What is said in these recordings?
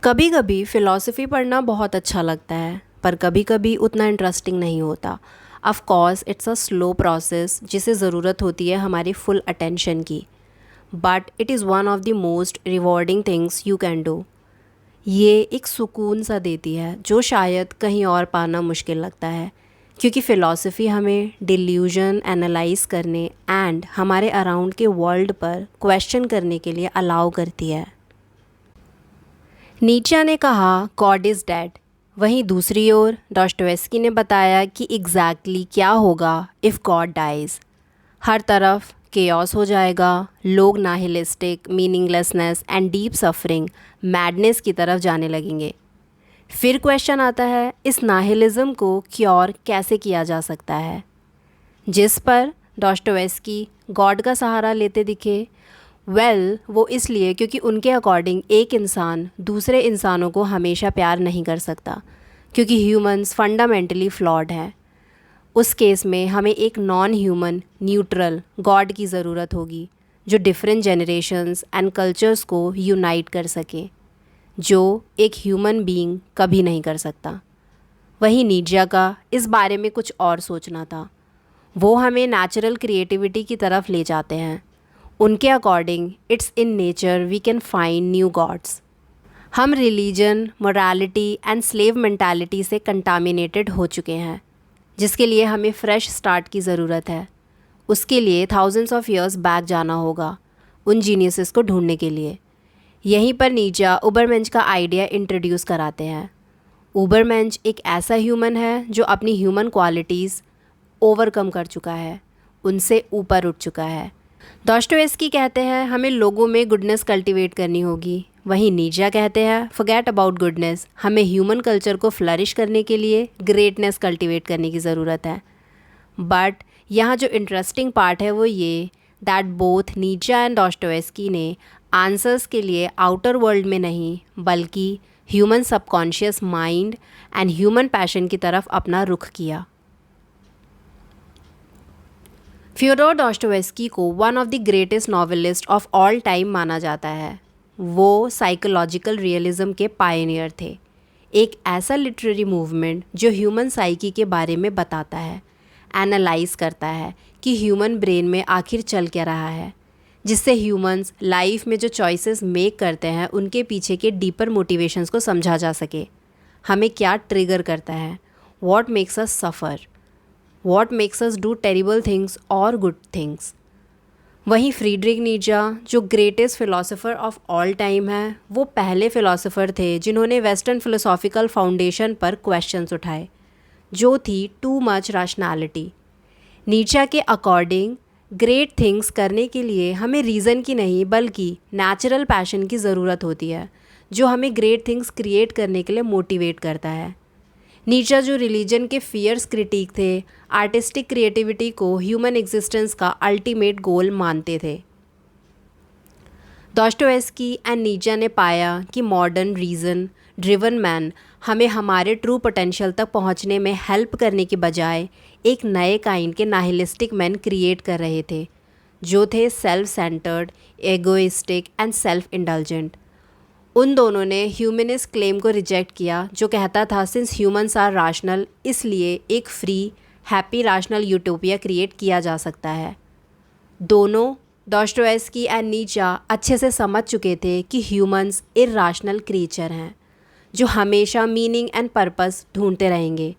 कभी कभी फ़िलॉसफ़ी पढ़ना बहुत अच्छा लगता है पर कभी कभी उतना इंटरेस्टिंग नहीं होता। Of course it's a slow process जिसे ज़रूरत होती है हमारी फुल अटेंशन की। But it is one of the most rewarding things you can do. ये एक सुकून सा देती है जो शायद कहीं और पाना मुश्किल लगता है, क्योंकि फ़िलॉसफ़ी हमें डिल्यूजन एनालाइज करने एंड हमारे अराउंड के वर्ल्ड पर क्वेश्चन करने के लिए अलाउ करती है। नीचा ने कहा गॉड इज़ डेड। वहीं दूसरी ओर डॉस्टोवेस्की ने बताया कि एग्जैक्टली क्या होगा इफ़ गॉड डाइज। हर तरफ केओस हो जाएगा, लोग nihilistic, meaninglessness and deep suffering, madness की तरफ जाने लगेंगे। फिर क्वेश्चन आता है, इस नाहिलिज्म को क्योर कैसे किया जा सकता है, जिस पर डॉस्टोवेस्की गॉड का सहारा लेते दिखे। वो इसलिए क्योंकि उनके अकॉर्डिंग एक इंसान दूसरे इंसानों को हमेशा प्यार नहीं कर सकता, क्योंकि ह्यूमंस फंडामेंटली फ्लॉड हैं। उस केस में हमें एक नॉन ह्यूमन न्यूट्रल गॉड की ज़रूरत होगी जो डिफरेंट जनरेशन्स एंड कल्चर्स को यूनाइट कर सके, जो एक ह्यूमन बीइंग कभी नहीं कर सकता। वहीं नीड्जा का इस बारे में कुछ और सोचना था। वो हमें नेचुरल क्रिएटिविटी की तरफ ले जाते हैं। उनके according its in nature we can find new gods. हम religion, morality and slave mentality से कंटामिनेटेड हो चुके हैं, जिसके लिए हमें फ्रेश स्टार्ट की ज़रूरत है। उसके लिए थाउजेंड्स ऑफ ईयर्स बैक जाना होगा उन जीनियसेस को ढूंढने के लिए। यहीं पर नीचा उबरमेंश का आइडिया इंट्रोड्यूस कराते हैं। उबरमेंश एक ऐसा ह्यूमन है जो अपनी ह्यूमन क्वालिटीज़ ओवरकम कर चुका है, उनसे ऊपर उठ चुका है। डॉस्टोवेस्की कहते हैं हमें लोगों में गुडनेस कल्टीवेट करनी होगी। वहीं नीचा कहते हैं फॉरगेट अबाउट गुडनेस, हमें ह्यूमन कल्चर को फ्लरिश करने के लिए ग्रेटनेस कल्टीवेट करने की ज़रूरत है। बट यहाँ जो इंटरेस्टिंग पार्ट है वो ये दैट बोथ नीचा एंड डॉस्टोवेस्की ने आंसर्स के लिए आउटर वर्ल्ड में नहीं बल्कि human subconscious mind and human passion की तरफ अपना रुख किया। फ्योडोर डॉस्टोवेस्की को one of the greatest novelist of all time माना जाता है। वो साइकोलॉजिकल रियलिज्म के पायनियर थे, एक ऐसा लिटरेरी मूवमेंट जो ह्यूमन साइकी के बारे में बताता है, एनालाइज करता है कि ह्यूमन ब्रेन में आखिर चल क्या रहा है, जिससे ह्यूमंस लाइफ में जो चॉइसेस मेक करते हैं उनके पीछे के डीपर मोटिवेशंस को समझा जा सके। हमें क्या ट्रिगर करता है, what makes us suffer, what makes us do terrible things और गुड थिंग्स। वहीं फ्रीडरिक नीचा जो greatest philosopher of all time है, वो पहले फ़िलासफ़र थे जिन्होंने वेस्टर्न फ़िलोसॉफ़िकल फाउंडेशन पर क्वेश्चंस उठाए, जो थी टू मच रैशनैलिटी। नीचा के अकॉर्डिंग ग्रेट थिंग्स करने के लिए हमें रीज़न की नहीं बल्कि नेचुरल पैशन की ज़रूरत होती है, जो हमें ग्रेट थिंग्स क्रिएट करने के लिए मोटिवेट करता है। नीचा जो रिलीजन के फियर्स क्रिटिक थे, आर्टिस्टिक क्रिएटिविटी को ह्यूमन एग्जिस्टेंस का अल्टीमेट गोल मानते थे। डॉस्टोवेस्की एंड नीचा ने पाया कि मॉडर्न रीज़न ड्रिवन मैन हमें हमारे ट्रू पोटेंशियल तक पहुंचने में हेल्प करने के बजाय एक नए काइंड के नाहिलिस्टिक मैन क्रिएट कर रहे थे, जो थे self centred, egoistic and self indulgent. उन दोनों ने ह्यूमनिस्ट क्लेम को रिजेक्ट किया, जो कहता था सिंस ह्यूमंस आर राशनल, इसलिए एक free happy rational utopia create किया जा सकता है। दोनों डॉस्टोवेस्की एंड नीचा अच्छे से समझ चुके थे कि ह्यूमंस इर्राशनल क्रीचर हैं जो हमेशा मीनिंग एंड पर्पस ढूंढते रहेंगे।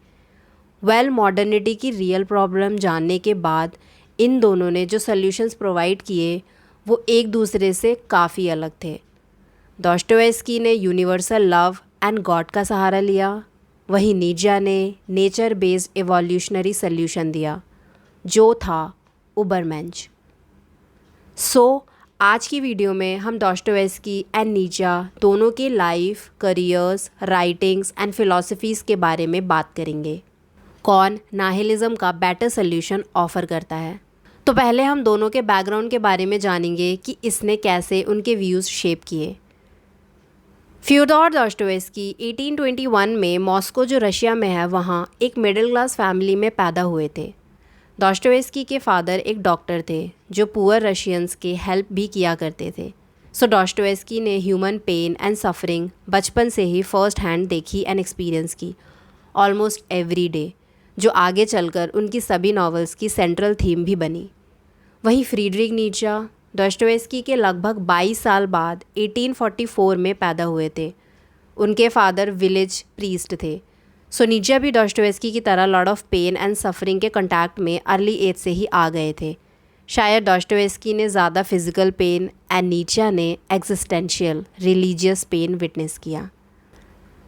मॉडर्निटी की रियल प्रॉब्लम जानने के बाद इन दोनों ने जो सॉल्यूशंस प्रोवाइड किए वो एक दूसरे से काफ़ी अलग थे। डॉस्टोवेस्की ने यूनिवर्सल लव एंड गॉड का सहारा लिया, वहीं नीचा ने नेचर बेस्ड एवोल्यूशनरी सल्यूशन दिया, जो था उबरमेंश। आज की वीडियो में हम डॉस्टोवेस्की एंड नीचा दोनों के life, careers, writings and philosophies के बारे में बात करेंगे। कौन नाहिलिज्म का बेटर सल्यूशन ऑफ़र करता है। तो पहले हम दोनों के बैकग्राउंड के बारे में जानेंगे कि इसने कैसे उनके व्यूज़ शेप किए। फ्योडोर डॉस्टोवेस्की 1821 में मॉस्को जो रशिया में है वहाँ एक मिडिल क्लास फैमिली में पैदा हुए थे। डॉस्टोवेस्की के फादर एक डॉक्टर थे जो पुअर रशियंस के हेल्प भी किया करते थे। सो डॉस्टोएव्स्की ने ह्यूमन पेन एंड सफरिंग बचपन से ही फर्स्ट हैंड देखी एंड एक्सपीरियंस की, ऑलमोस्ट एवरी डे, जो आगे चलकर उनकी सभी नॉवेल्स की सेंट्रल थीम भी बनी। वहीं फ्रीडरिक नीचा डॉस्टोएव्स्की के लगभग 22 साल बाद 1844 में पैदा हुए थे। उनके फादर विलेज प्रीस्ट थे। सो नीचा भी डॉस्टोएव्स्की की तरह lot of pain and suffering के कॉन्टैक्ट में अर्ली एज से ही आ गए थे। शायद डॉस्टोएव्स्की ने ज़्यादा फिजिकल पेन एंड नीचा ने एग्जिस्टेंशियल रिलीजियस पेन विटनेस किया।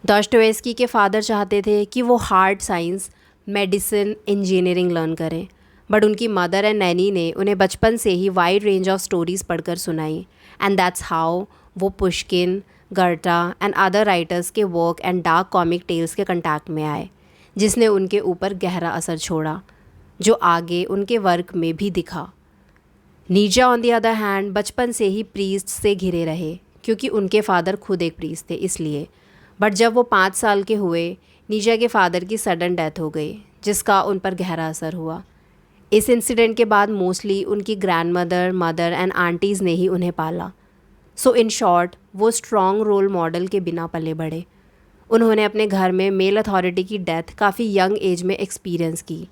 डॉस्टोएव्स्की के फादर चाहते थे कि वो hard science, medicine, engineering learn करें, बट उनकी मदर एंड नैनी ने उन्हें बचपन से ही वाइड रेंज ऑफ स्टोरीज़ पढ़कर सुनाई, एंड दैट्स हाउ वो Pushkin, Goethe and other writers के work and dark comic tales के कंटैक्ट में आए, जिसने उनके ऊपर गहरा असर छोड़ा, जो आगे उनके वर्क में भी दिखा। नीचा ऑन द अदर हैंड बचपन से ही प्रीस्ट से घिरे रहे, क्योंकि उनके फादर खुद एक प्रीस्ट थे इसलिए। बट जब वो 5 साल के हुए, नीचा के फादर की सडन डेथ हो गई, जिसका उन पर गहरा असर हुआ। इस इंसिडेंट के बाद मोस्टली उनकी ग्रैंडमदर, मदर एंड आंटीज़ ने ही उन्हें पाला। सो इन शॉर्ट वो स्ट्रॉन्ग रोल मॉडल के बिना पले बढ़े। उन्होंने अपने घर में मेल अथॉरिटी की डेथ काफ़ी यंग एज में एक्सपीरियंस की,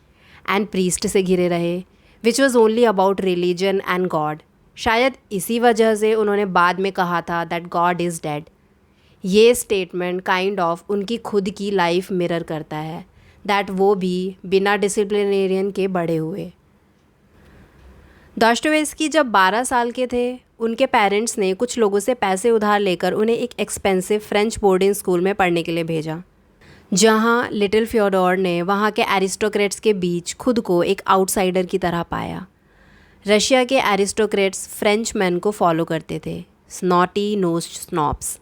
एंड प्रीस्ट से घिरे रहे, which was only about religion and God. शायद इसी वजह से उन्होंने बाद में कहा था दैट गॉड इज़ डेड। ये स्टेटमेंट काइंड ऑफ उनकी खुद की लाइफ मिरर करता है, दैट वो भी बिना डिसिप्लिनेरियन के बड़े हुए। डॉस्टोएव्स्की जब 12 साल के थे, उनके पेरेंट्स ने कुछ लोगों से पैसे उधार लेकर उन्हें एक एक्सपेंसिव फ्रेंच बोर्डिंग स्कूल में पढ़ने के लिए भेजा, जहां लिटिल फ्योडोर ने वहां के एरिस्टोक्रेट्स के बीच खुद को एक आउटसाइडर की तरह पाया। रशिया के एरिस्टोक्रेट्स फ्रेंच मैन को फॉलो करते थे, स्नॉटी नोस्ड स्नॉप्स,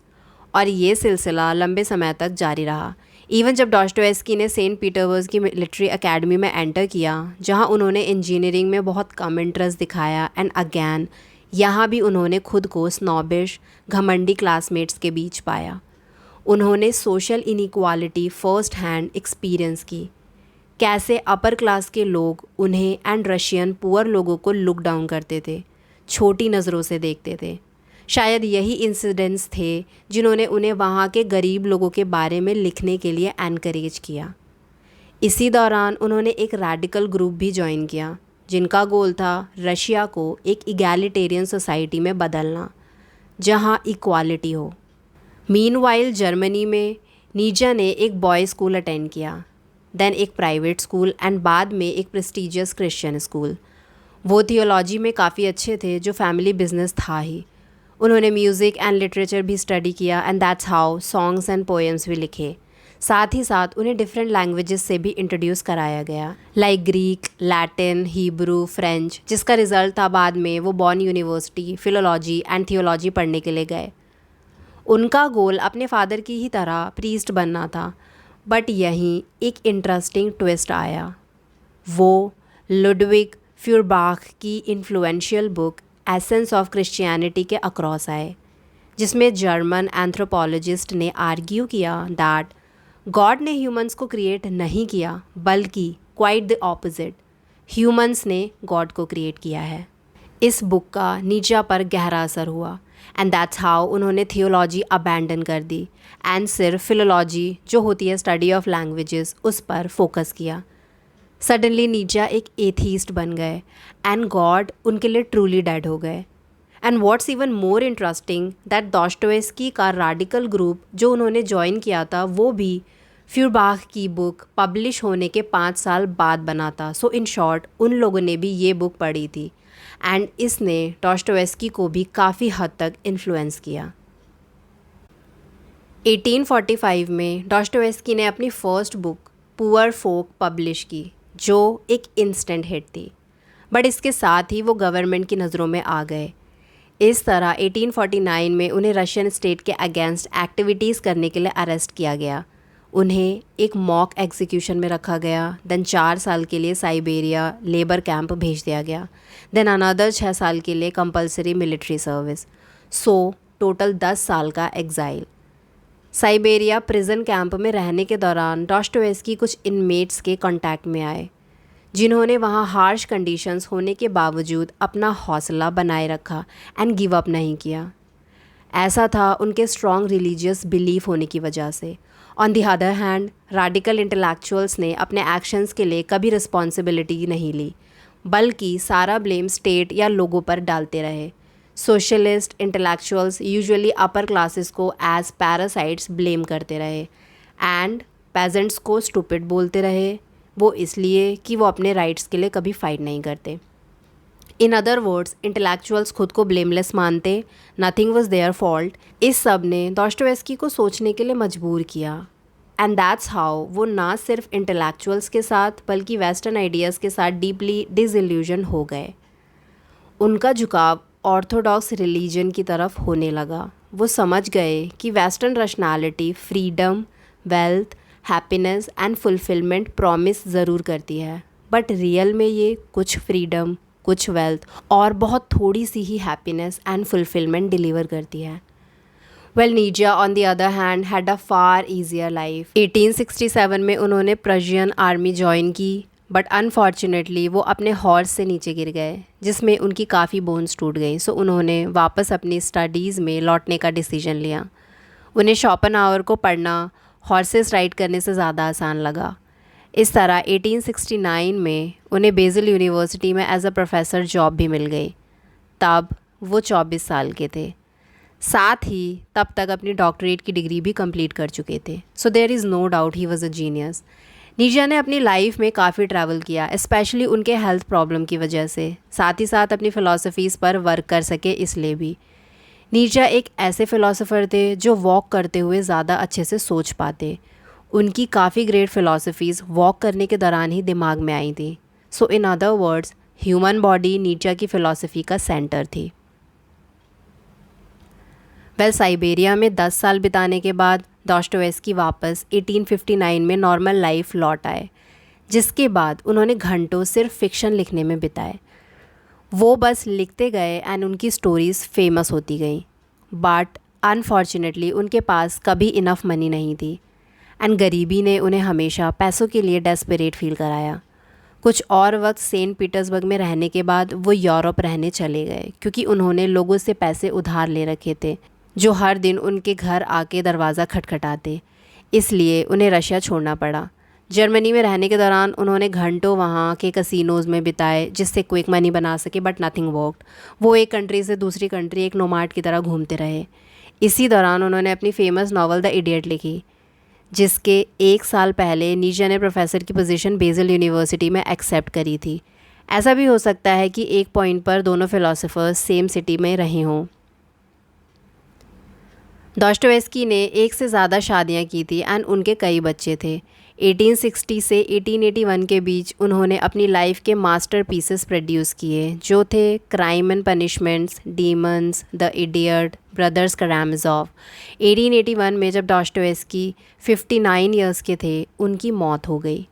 और ये सिलसिला लंबे समय तक जारी रहा। इवन जब डॉस्टोएव्स्की ने सेंट पीटर्सबर्ग की मिलिट्री एकेडमी में एंटर किया, जहां उन्होंने इंजीनियरिंग में बहुत कम इंटरेस्ट दिखाया, एंड अगैन यहाँ भी उन्होंने खुद को स्नॉबिश, घमंडी क्लासमेट्स के बीच पाया। उन्होंने social inequality first hand experience की, कैसे अपर क्लास के लोग उन्हें एंड रशियन पुअर लोगों को लुक डाउन करते थे, छोटी नज़रों से देखते थे। शायद यही इंसिडेंट्स थे जिन्होंने उन्हें वहाँ के गरीब लोगों के बारे में लिखने के लिए एनकरेज किया। इसी दौरान उन्होंने एक रैडिकल ग्रुप भी ज्वाइन किया, जिनका गोल था रशिया को एक इगैलिटेरियन सोसाइटी में बदलना, जहाँ इक्वालिटी हो। मीनवाइल जर्मनी में नीचा ने एक बॉय स्कूल अटेंड किया, देन एक प्राइवेट स्कूल, एंड बाद में एक प्रेस्टिजियस क्रिश्चियन स्कूल। वो थियोलॉजी में काफ़ी अच्छे थे, जो फैमिली बिजनेस था ही। उन्होंने म्यूज़िक एंड लिटरेचर भी स्टडी किया, and that's how songs and poems भी लिखे। साथ ही साथ उन्हें डिफरेंट लैंग्वेजेस से भी इंट्रोड्यूस कराया गया, like Greek, Latin, Hebrew, French, जिसका रिजल्ट था बाद में वो बॉन यूनिवर्सिटी फिलोलॉजी एंड थियोलॉजी पढ़ने के लिए गए। उनका गोल अपने फादर की ही तरह प्रीस्ट बनना था, बट यहीं एक इंटरेस्टिंग ट्विस्ट आया। वो लुडविग फ्यूरबाख की influential book essence of Christianity के अक्रॉस आए, जिसमें जर्मन एंथ्रोपोलॉजिस्ट ने आर्ग्यू किया दैट गॉड ने ह्यूमंस को क्रिएट नहीं किया, बल्कि क्वाइट द ऑपोजिट, ह्यूमंस ने गॉड को क्रिएट किया है। इस बुक का नीचा पर गहरा असर हुआ, एंड दैट्स हाउ उन्होंने थियोलॉजी अबैंडन कर दी, एंड सिर्फ फिलोलॉजी, जो होती है स्टडी ऑफ लैंग्वेजेस, उस पर फोकस किया। सडनली नीचा एक एथीस्ट बन गए, एंड गॉड उनके लिए ट्रूली डेड हो गए। And what's even more interesting that Dostoevsky का रैडिकल ग्रुप जो उन्होंने ज्वाइन किया था, वो भी फ्यूरबाख की बुक पब्लिश होने के 5 साल बाद बना था। सो इन शॉर्ट उन लोगों ने भी ये बुक पढ़ी थी, एंड इसने डॉस्टोएव्स्की को भी काफ़ी हद तक इन्फ्लुएंस किया। 1845 में डॉस्टोएव्स्की ने अपनी फर्स्ट बुक पुअर फोक पब्लिश की, जो एक इंस्टेंट हिट थी, बट इसके साथ ही वो गवर्नमेंट की नज़रों में आ गए। इस तरह 1849 में उन्हें रशियन स्टेट के अगेंस्ट एक्टिविटीज़ करने के लिए अरेस्ट किया गया। उन्हें एक मॉक एग्जीक्यूशन में रखा गया, देन 4 साल के लिए साइबेरिया लेबर कैंप भेज दिया गया, देन अनदर 6 साल के लिए compulsory military service. So total 10 साल का एग्जाइल। साइबेरिया प्रिजन कैंप में रहने के दौरान डॉस्टोएव्स्की कुछ इनमेट्स के कांटेक्ट में आए, जिन्होंने वहाँ हार्श कंडीशंस होने के बावजूद अपना हौसला बनाए रखा एंड गिव अप नहीं किया। ऐसा था उनके स्ट्रॉन्ग रिलीजियस बिलीफ होने की वजह से। On the other hand radical intellectuals ने अपने एक्शंस के लिए कभी रिस्पॉन्सिबिलिटी नहीं ली, बल्कि सारा ब्लेम स्टेट या लोगों पर डालते रहे। Socialist intellectuals usually upper classes को एज पैरासाइट्स ब्लेम करते रहे एंड पेजेंट्स को स्टूपिड बोलते रहे, वो इसलिए कि वो अपने राइट्स के लिए कभी फाइट नहीं करते। इन अदर वर्ड्स इंटेलेक्चुअल्स खुद को ब्लेमलेस मानते, नथिंग वॉज देयर फॉल्ट। इस सब ने दोस्टोयेव्स्की को सोचने के लिए मजबूर किया एंड दैट्स हाउ वो ना सिर्फ इंटेलेक्चुअल्स के साथ बल्कि वेस्टर्न आइडियाज़ के साथ डीपली डिसइल्यूजन हो गए। उनका झुकाव ऑर्थोडॉक्स रिलीजन की तरफ होने लगा। वो समझ गए कि western rationality freedom, wealth, happiness and fulfilment promise ज़रूर करती है, बट रियल में ये कुछ फ्रीडम, कुछ वेल्थ और बहुत थोड़ी सी ही हैप्पीनेस एंड फुलफिलमेंट डिलीवर करती है। Well, Nietzsche on the other hand had a far easier life. 1867 में उन्होंने पर्शियन आर्मी ज्वाइन की, बट अनफॉर्चुनेटली वो अपने हॉर्स से नीचे गिर गए, जिसमें उनकी काफ़ी बोन्स टूट गई। सो उन्होंने वापस अपनी स्टडीज़ में लौटने का डिसीजन लिया। उन्हें शोपेनहावर को पढ़ना हॉर्सेस राइड करने से ज़्यादा आसान लगा। इस तरह 1869 में उन्हें बेज़ल यूनिवर्सिटी में एज अ प्रोफेसर जॉब भी मिल गई। तब वो 24 साल के थे। साथ ही तब तक अपनी डॉक्टरेट की डिग्री भी कंप्लीट कर चुके थे। So there is no doubt he was a genius. Nietzsche ने अपनी लाइफ में काफ़ी ट्रैवल किया, स्पेशली उनके हेल्थ प्रॉब्लम की वजह से, साथ ही साथ अपनी फ़िलासफ़ीज़ पर वर्क कर सके इसलिए भी। नीजा एक ऐसे फ़िलासफ़र थे जो वॉक करते हुए ज़्यादा अच्छे से सोच पाते। उनकी काफ़ी ग्रेट फ़िलासफ़ीज़ वॉक करने के दौरान ही दिमाग में आई थी। So in other words human body Nietzsche की फ़िलासफ़ी का सेंटर थी। वेल, साइबेरिया में 10 साल बिताने के बाद दोस्टोयेव्स्की वापस 1859 में नॉर्मल लाइफ लौट आए, जिसके बाद उन्होंने घंटों सिर्फ फ़िक्शन लिखने में बिताए। वो बस लिखते गए एंड उनकी स्टोरीज़ फेमस होती गई, बट अनफॉर्चुनेटली उनके पास कभी इनफ मनी नहीं थी एंड गरीबी ने उन्हें हमेशा पैसों के लिए डेस्परेट फील कराया। कुछ और वक्त सेंट पीटर्सबर्ग में रहने के बाद वो यूरोप रहने चले गए, क्योंकि उन्होंने लोगों से पैसे उधार ले रखे थे जो हर दिन उनके घर आके दरवाज़ा खटखटाते। इसलिए उन्हें रशिया छोड़ना पड़ा। जर्मनी में रहने के दौरान उन्होंने घंटों वहाँ के कसिनोज़ में बिताए, जिससे क्विक मनी बना सके, बट नथिंग वर्कड। वो एक कंट्री से दूसरी कंट्री एक नोमाड की तरह घूमते रहे। इसी दौरान उन्होंने अपनी फेमस नावल द इडियट लिखी, जिसके 1 साल पहले नीजा ने प्रोफेसर की पोजीशन बेज़ल यूनिवर्सिटी में एक्सेप्ट करी थी। ऐसा भी हो सकता है कि एक पॉइंट पर दोनों फ़िलासफ़र्स सेम सिटी में रहे हों। दोस्टोयेव्स्की ने एक से ज़्यादा शादियां की थी एंड उनके कई बच्चे थे। 1860 से 1881 के बीच उन्होंने अपनी लाइफ के मास्टर पीसेस प्रोड्यूस किए, जो थे crime and punishments, demons, the idiot, brothers Karamazov. 1881 में जब दोस्टोयेव्स्की 59 ईयर्स के थे, उनकी मौत हो गई।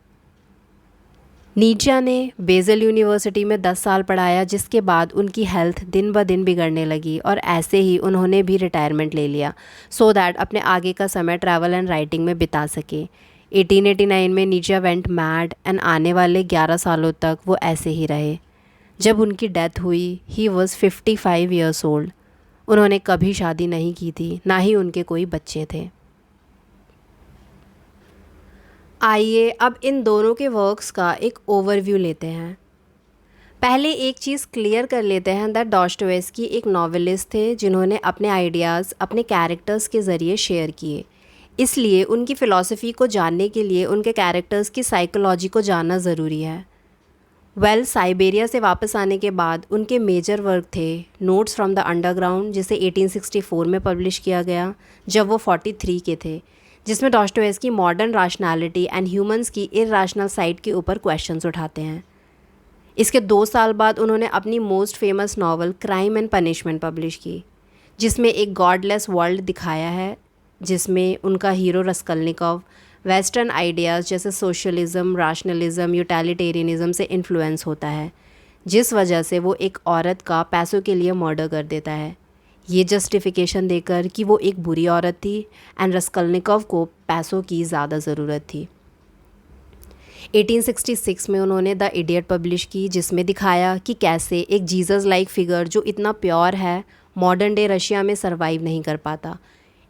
नीचा ने बेज़ल यूनिवर्सिटी में 10 साल पढ़ाया, जिसके बाद उनकी हेल्थ दिन ब दिन बिगड़ने लगी और ऐसे ही उन्होंने भी रिटायरमेंट ले लिया सो दैट अपने आगे का समय ट्रैवल एंड राइटिंग में बिता सके। 1889 में नीचा वेंट मैड एंड आने वाले 11 सालों तक वो ऐसे ही रहे। जब उनकी डेथ हुई, ही वॉज़ 55 ईयर्स ओल्ड। उन्होंने कभी शादी नहीं की थी, ना ही उनके कोई बच्चे थे। आइए अब इन दोनों के वर्क्स का एक ओवरव्यू लेते हैं। पहले एक चीज़ क्लियर कर लेते हैं दैट दोस्टोयेव्स्की एक नॉवेलिस्ट थे जिन्होंने अपने आइडियाज़ अपने कैरेक्टर्स के ज़रिए शेयर किए। इसलिए उनकी फ़िलासफ़ी को जानने के लिए उनके कैरेक्टर्स की साइकोलॉजी को जानना ज़रूरी है। वेल, साइबेरिया से वापस आने के बाद उनके मेजर वर्क थे नोट्स फ्रॉम द अंडरग्राउंड, जिसे 1864 में पब्लिश किया गया जब वो 43 के थे, जिसमें दोस्टोयेव्स्की मॉडर्न रैशनैलिटी एंड ह्यूमंस की इरैशनल साइड के ऊपर क्वेश्चंस उठाते हैं। इसके 2 साल बाद उन्होंने अपनी most famous novel crime and punishment publish की, जिसमें एक गॉडलेस वर्ल्ड दिखाया है, जिसमें उनका हीरो रस्कलनिकोव वेस्टर्न आइडियाज़ जैसे सोशलिज़म, रैशनलिज़म, यूटिलिटेरियनिज़म से इन्फ्लुएंस होता है, जिस वजह से वो एक औरत का पैसों के लिए मर्डर कर देता है, ये जस्टिफिकेशन देकर कि वो एक बुरी औरत थी एंड रस्कलनिकोव को पैसों की ज़्यादा ज़रूरत थी। 1866 में उन्होंने द इडियट पब्लिश की, जिसमें दिखाया कि कैसे एक जीसस लाइक फिगर जो इतना प्योर है मॉडर्न डे रशिया में सरवाइव नहीं कर पाता।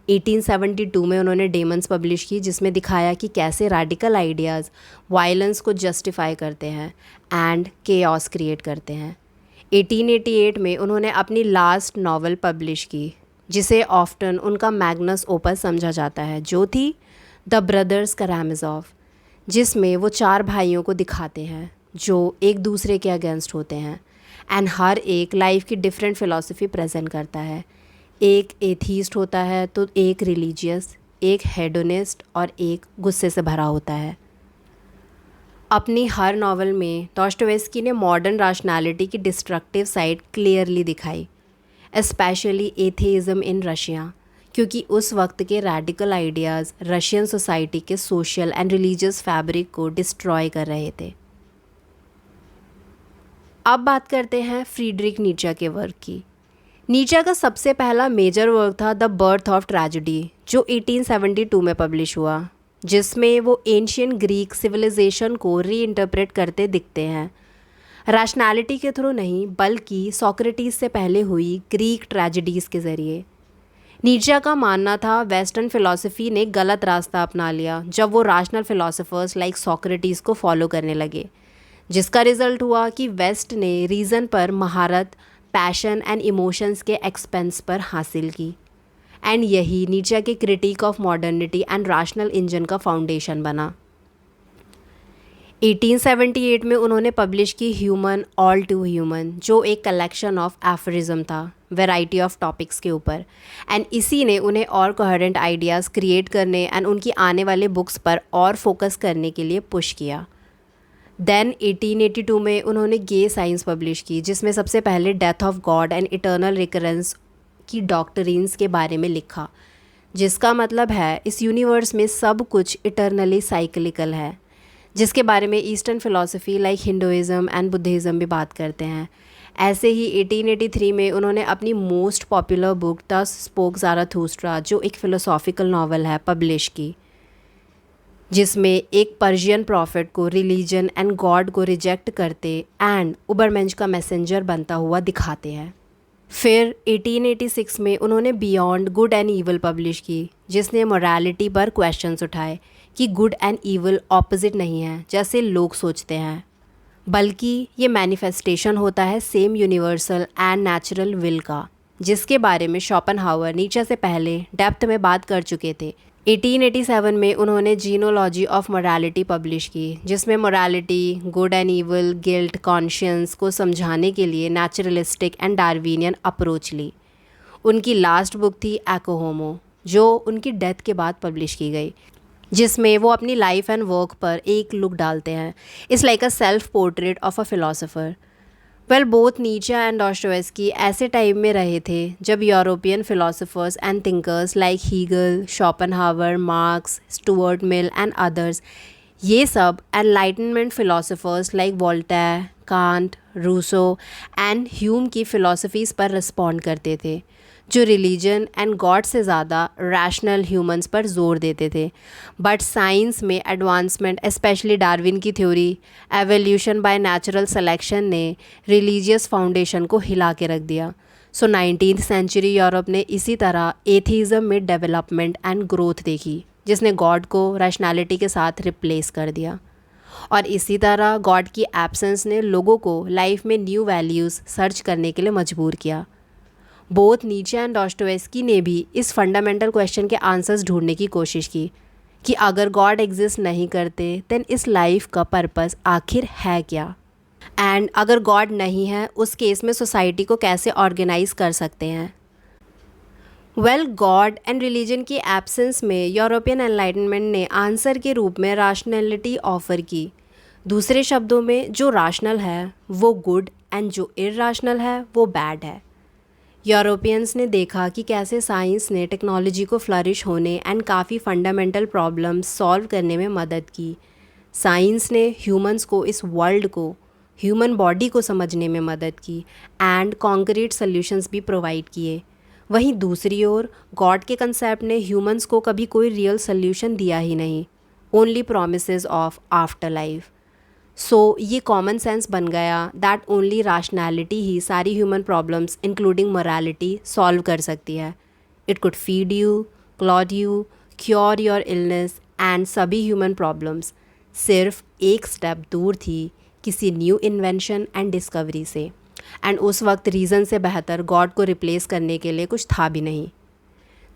1872 में उन्होंने डेमन्स पब्लिश की, जिसमें दिखाया कि कैसे रैडिकल आइडियाज़ वायलेंस को जस्टिफाई करते हैं एंड केओस क्रिएट करते हैं। 1888 में उन्होंने अपनी लास्ट नॉवल पब्लिश की, जिसे ऑफ्टन उनका मैग्नस ओपस समझा जाता है, जो थी द ब्रदर्स करामाज़ोव, जिसमें वो 4 भाइयों को दिखाते हैं जो एक दूसरे के अगेंस्ट होते हैं एंड हर एक लाइफ की डिफरेंट फ़िलॉसफी प्रेजेंट करता है। एक एथीस्ट होता है तो एक रिलीजियस, एक हेडोनिस्ट और एक गुस्से से भरा होता है। अपनी हर नॉवल में डॉस्टोवेस्की ने मॉडर्न रैशनैलिटी की डिस्ट्रक्टिव साइड क्लियरली दिखाई, स्पेशली एथेइज्म इन रशिया, क्योंकि उस वक्त के रैडिकल आइडियाज़ रशियन सोसाइटी के सोशल एंड रिलीजियस फैब्रिक को डिस्ट्रॉय कर रहे थे। अब बात करते हैं फ्रीडरिक नीचा के वर्क की। नीचा का सबसे पहला मेजर वर्क था द बर्थ ऑफ ट्रेजेडी, जो 1872 में पब्लिश हुआ, जिसमें वो एंशियंट ग्रीक सिविलाइजेशन को रीइंटरप्रेट करते दिखते हैं, रैशनैलिटी के थ्रू नहीं बल्कि सोक्रेटिस से पहले हुई ग्रीक ट्रेजेडीज़ के ज़रिए। नीचा का मानना था वेस्टर्न फ़िलॉसफी ने गलत रास्ता अपना लिया जब वो रैशनल फ़िलासफ़र्स लाइक सोक्रेटिस को फॉलो करने लगे, जिसका रिज़ल्ट हुआ कि वेस्ट ने रीज़न पर महारत, पैशन एंड इमोशंस के एक्सपेंस पर हासिल की, एंड यही नीचा के critic of modernity and rational engine का फाउंडेशन बना। 1878 में उन्होंने पब्लिश की ह्यूमन ऑल टू ह्यूमन, जो एक कलेक्शन ऑफ एफरिज्म था वैरायटी ऑफ टॉपिक्स के ऊपर, एंड इसी ने उन्हें और कोहेरेंट आइडियाज़ क्रिएट करने एंड उनकी आने वाले बुक्स पर और फोकस करने के लिए पुश किया। देन 1882 में उन्होंने गे साइंस पब्लिश की, जिसमें सबसे पहले death of God and eternal recurrence की डॉक्ट्रिन्स के बारे में लिखा, जिसका मतलब है इस यूनिवर्स में सब कुछ इटर्नली साइक्लिकल है, जिसके बारे में eastern philosophy like Hinduism and Buddhism भी बात करते हैं। ऐसे ही 1883 में उन्होंने अपनी most popular book the spoke Zarathustra, जो एक फ़िलोसॉफिकल नावल है, पब्लिश की, जिसमें एक पर्शियन प्रॉफिट को रिलीजन एंड गॉड को रिजेक्ट करते एंड उबरमेंश का मैसेंजर बनता हुआ दिखाते हैं। फिर 1886 में उन्होंने beyond good and evil publish की, जिसने मोरालिटी पर क्वेश्चंस उठाए कि गुड एंड ईवल ऑपोजिट नहीं है जैसे लोग सोचते हैं, बल्कि ये मैनिफेस्टेशन होता है same universal and natural will का, जिसके बारे में शोपेनहावर नीचे से पहले डेप्थ में बात कर चुके थे। 1887 में उन्होंने जीनोलॉजी ऑफ मोरालिटी पब्लिश की, जिसमें morality, good and evil, guilt, conscience को समझाने के लिए नेचुरलिस्टिक एंड डार्विनियन अप्रोच ली। उनकी लास्ट बुक थी एको होमो, जो उनकी डेथ के बाद पब्लिश की गई, जिसमें वो अपनी लाइफ एंड वर्क पर एक लुक डालते हैं। It's like a self portrait of a philosopher. Well, both Nietzsche and Dostoevsky ऐसे टाइम में रहे थे जब European philosophers and thinkers like Hegel, Schopenhauer, Marx, Stuart Mill and others, ये सब enlightenment philosophers like Voltaire, Kant, Rousseau and Hume की philosophies पर respond करते थे, जो रिलीजन एंड गॉड से ज़्यादा रैशनल ह्यूमंस पर जोर देते थे। बट साइंस में एडवांसमेंट, स्पेशली डार्विन की theory evolution by natural selection ने रिलीजियस फाउंडेशन को हिला के रख दिया। सो 19th सेंचुरी यूरोप ने इसी तरह एथीज़म में डेवलपमेंट एंड ग्रोथ देखी, जिसने गॉड को रैशनैलिटी के साथ रिप्लेस कर दिया। और इसी तरह गॉड की एब्सेंस ने लोगों को लाइफ में न्यू वैल्यूज़ सर्च करने के लिए मजबूर किया। बोथ नीचे एंड डॉस्टोवेस्की ने भी इस फंडामेंटल क्वेश्चन के आंसर्स ढूंढने की कोशिश की कि अगर गॉड एग्जिस्ट नहीं करते देन इस लाइफ का पर्पस आखिर है क्या, एंड अगर गॉड नहीं है उस केस में सोसाइटी को कैसे ऑर्गेनाइज कर सकते हैं। वेल, गॉड एंड रिलीजन की एब्सेंस में यूरोपियन एनलाइटनमेंट ने आंसर के रूप में रैशनैलिटी ऑफ़र की। दूसरे शब्दों में, जो रैशनल है वो गुड एंड जो इर्रेशनल है वो बैड है। यूरोपियंस ने देखा कि कैसे साइंस ने टेक्नोलॉजी को फ्लरिश होने एंड काफ़ी फंडामेंटल प्रॉब्लम्स सॉल्व करने में मदद की। साइंस ने ह्यूमंस को, इस वर्ल्ड को, ह्यूमन बॉडी को समझने में मदद की एंड कॉन्क्रीट सॉल्यूशंस भी प्रोवाइड किए। वहीं दूसरी ओर गॉड के कंसेप्ट ने ह्यूमंस को कभी कोई रियल सॉल्यूशन दिया ही नहीं, only promises of after life. ये कॉमन सेंस बन गया दैट ओनली रैशनैलिटी ही सारी human problems including morality solve कर सकती है। It could feed you, cloth you, cure your illness and सभी ह्यूमन प्रॉब्लम्स सिर्फ एक स्टेप दूर थी किसी न्यू इन्वेंशन एंड डिस्कवरी से। एंड उस वक्त रीज़न से बेहतर गॉड को रिप्लेस करने के लिए कुछ था भी नहीं।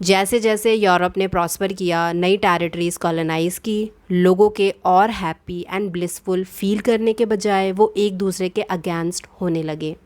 जैसे जैसे यूरोप ने प्रॉस्पर किया, नई टेरिटरीज कॉलोनाइज की, लोगों के और हैप्पी एंड ब्लिसफुल फील करने के बजाय वो एक दूसरे के अगेंस्ट होने लगे।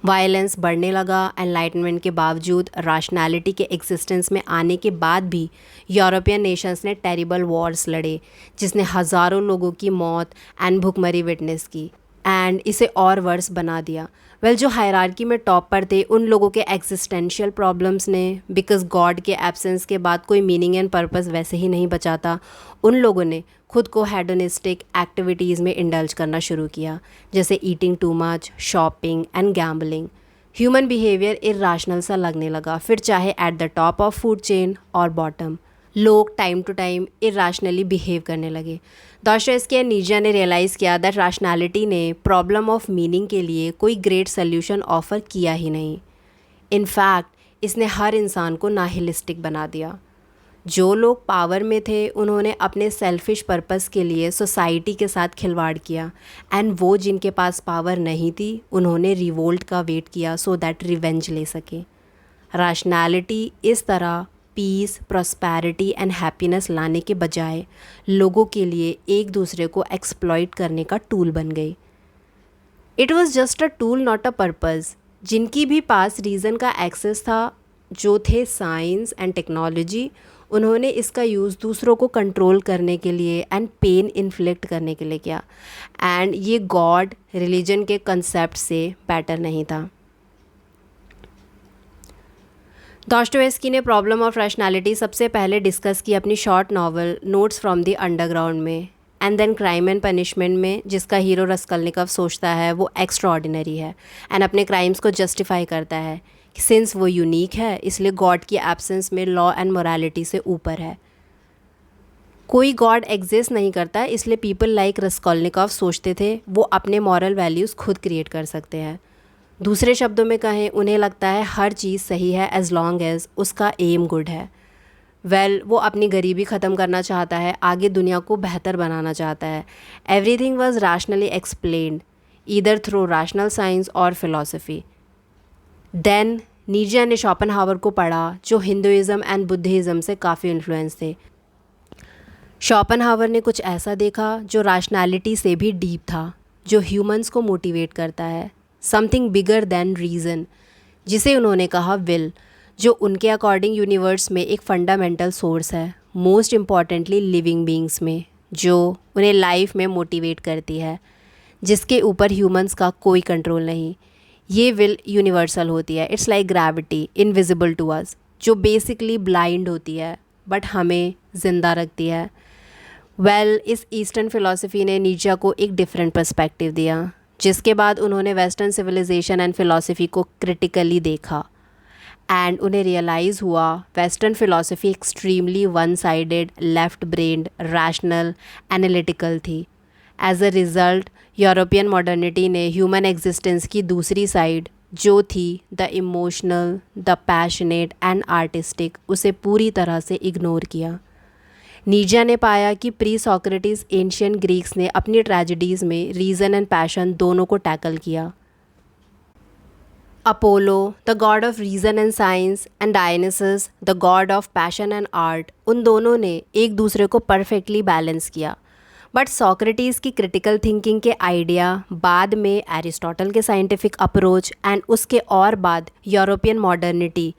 वायलेंस बढ़ने लगा। एनलाइटनमेंट के बावजूद, रैशनैलिटी के एग्जिस्टेंस में आने के बाद भी यूरोपियन नेशंस ने टेरिबल वॉर्स लड़े जिसने हज़ारों लोगों की मौत एंड भुखमरी विटनेस की एंड इसे और वर्स बना दिया। जो हायरार्की में टॉप पर थे उन लोगों के एग्जिस्टेंशियल प्रॉब्लम्स ने, बिकॉज गॉड के एब्सेंस के बाद कोई मीनिंग एंड पर्पस वैसे ही नहीं बचा था, उन लोगों ने खुद को हेडोनिस्टिक एक्टिविटीज़ में इंडल्ज करना शुरू किया, जैसे eating too much, shopping and gambling. Human behaviour irrational सा लगने लगा, फिर चाहे at the top of food chain और बॉटम। लोग time to time irrationally behave करने लगे। दोस्टोयेव्स्की एंड नीत्शे ने रियलाइज़ किया दैट रैशनैलिटी ने प्रॉब्लम ऑफ मीनिंग के लिए कोई ग्रेट सोल्यूशन ऑफ़र किया ही नहीं। इनफैक्ट इसने हर इंसान को नाहिलिस्टिक बना दिया। जो लोग पावर में थे उन्होंने अपने सेल्फिश पर्पस के लिए सोसाइटी के साथ खिलवाड़ किया एंड वो जिनके पास पावर नहीं थी उन्होंने रिवोल्ट का वेट किया सो दैट रिवेंज ले सके। रैशनैलिटी इस तरह पीस, प्रॉस्पेरिटी एंड हैप्पीनेस लाने के बजाय लोगों के लिए एक दूसरे को एक्सप्लॉइट करने का टूल बन गई। It was just a tool not a purpose. जिनकी भी पास रीज़न का एक्सेस था, जो थे साइंस एंड टेक्नोलॉजी, उन्होंने इसका यूज़ दूसरों को कंट्रोल करने के लिए एंड पेन इन्फ्लिक्ट करने के लिए किया। एंड ये गॉड रिलीजन के कंसेप्ट से बेटर नहीं था। दोस्टोयेव्स्की ने प्रॉब्लम ऑफ रैशनैलिटी सबसे पहले डिस्कस की अपनी short novel notes from the underground में, and then crime and punishment में, जिसका हीरो रस्कलनिकव सोचता है वो एक्स्ट्रा ऑर्डिनरी है एंड अपने क्राइम्स को जस्टिफाई करता है कि सिंस वो यूनिक है इसलिए गॉड की एब्सेंस में लॉ एंड मोरालिटी से ऊपर है। कोई गॉड एग्जिस्ट नहीं करता, इसलिए पीपल लाइक रस्कलनिकव सोचते थे वो अपने मॉरल वैल्यूज़ खुद क्रिएट कर सकते हैं। दूसरे शब्दों में कहें, उन्हें लगता है हर चीज़ सही है एज लॉन्ग एज उसका एम गुड है। वो अपनी गरीबी ख़त्म करना चाहता है, आगे दुनिया को बेहतर बनाना चाहता है। Everything was rationally explained either through rational science और फिलॉसफी। देन नीत्शे ने शोपेनहावर को पढ़ा, जो हिंदुइज़म एंड बुद्धिज़्म से काफ़ी इन्फ्लुएंस थे। शोपेनहावर ने कुछ ऐसा देखा जो रैशनैलिटी से भी डीप था, जो ह्यूमंस को मोटिवेट करता है, समथिंग बिगर दैन रीज़न, जिसे उन्होंने कहा विल, जो उनके अकॉर्डिंग यूनिवर्स में एक फंडामेंटल सोर्स है, मोस्ट इम्पॉर्टेंटली लिविंग बींग्स में, जो उन्हें लाइफ में मोटिवेट करती है, जिसके ऊपर ह्यूमंस का कोई कंट्रोल नहीं। ये विल यूनिवर्सल होती है, it's like gravity, invisible to us, जो बेसिकली ब्लाइंड होती है बट हमें ज़िंदा रखती है। इस ईस्टर्न फिलॉसफी ने नीत्शे को एक डिफरेंट पर्सपेक्टिव दिया, जिसके बाद उन्होंने वेस्टर्न सिविलाइजेशन एंड फिलॉसफी को क्रिटिकली देखा एंड उन्हें रियलाइज़ हुआ western philosophy extremely one sided, left brained, rational, analytical थी। As a result European modernity ने ह्यूमन एग्जिस्टेंस की दूसरी साइड, जो थी the emotional, the passionate and artistic, उसे पूरी तरह से इग्नोर किया। नीत्शे ने पाया कि प्री सोक्रेटिस एंशियंट ग्रीक्स ने अपनी ट्रेजेडीज़ में रीज़न एंड पैशन दोनों को टैकल किया। Apollo, the god of reason and science, and Dionysus, the god of passion and art, उन दोनों ने एक दूसरे को परफेक्टली बैलेंस किया। बट सोक्रेटिस की क्रिटिकल थिंकिंग के आइडिया बाद में एरिस्टोटल के साइंटिफिक अप्रोच एंड उसके और बाद यूरोपियन मॉडर्निटी